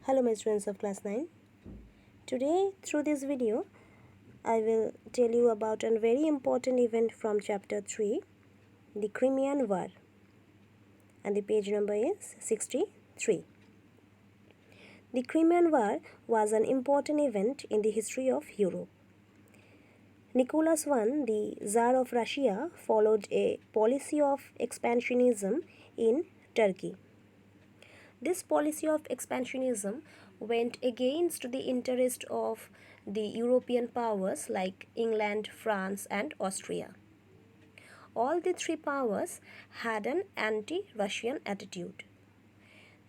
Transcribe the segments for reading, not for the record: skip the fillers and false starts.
Hello my students of class 9. Today through this video I will tell you about a very important event from chapter 3, the Crimean War, and the page number is 63. The Crimean War was an important event in the history of Europe. Nicholas I, the Tsar of Russia, followed a policy of expansionism in Turkey. This policy of expansionism went against the interest of the European powers like England, France, and Austria. All the three powers had an anti-Russian attitude.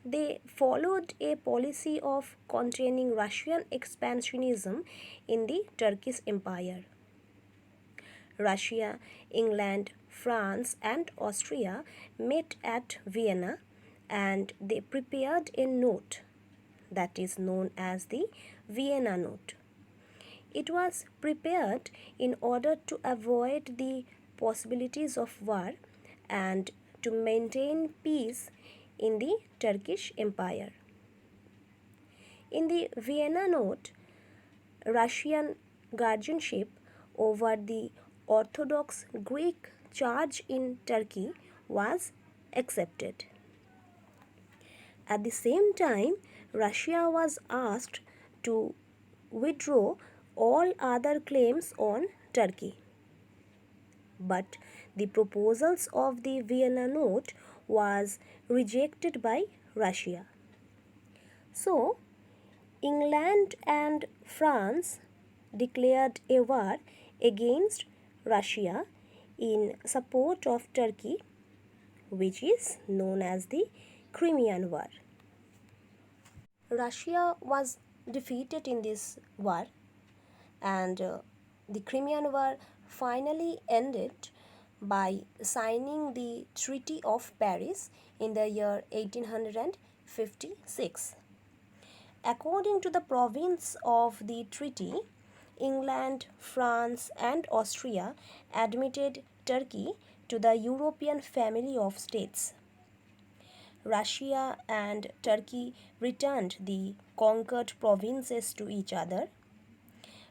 They followed a policy of containing Russian expansionism in the Turkish Empire. Russia, England, France, and Austria met at Vienna and they prepared a note that is known as the Vienna Note. It was prepared in order to avoid the possibilities of war and to maintain peace in the Turkish Empire. In the Vienna Note, Russian guardianship over the Orthodox Greek Church in Turkey was accepted. At the same time, Russia was asked to withdraw all other claims on Turkey. But the proposals of the Vienna Note was rejected by Russia. So, England and France declared a war against Russia in support of Turkey, which is known as the Crimean War. Russia was defeated in this war and the Crimean War finally ended by signing the Treaty of Paris in the year 1856. According to the provisions of the treaty, England, France, and Austria admitted Turkey to the European family of states. Russia and Turkey returned the conquered provinces to each other.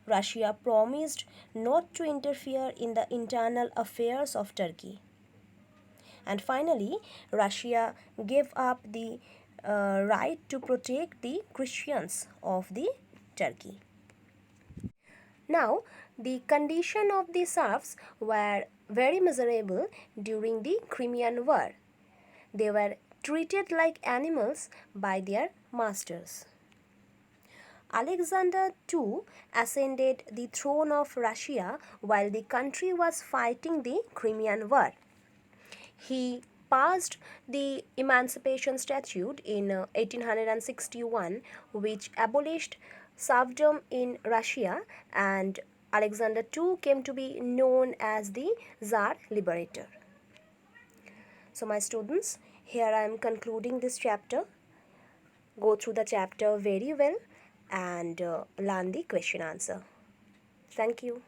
Russia promised not to interfere in the internal affairs of Turkey. And finally, Russia gave up the right to protect the Christians of the Turkey. Now, the condition of the serfs were very miserable during the Crimean War. They were treated like animals by their masters. Alexander II ascended the throne of Russia while the country was fighting the Crimean War. He passed the Emancipation Statute in 1861, which abolished serfdom in Russia, and Alexander II came to be known as the Tsar Liberator. So my students, here I am concluding this chapter. Go through the chapter very well and learn the question answer. Thank you.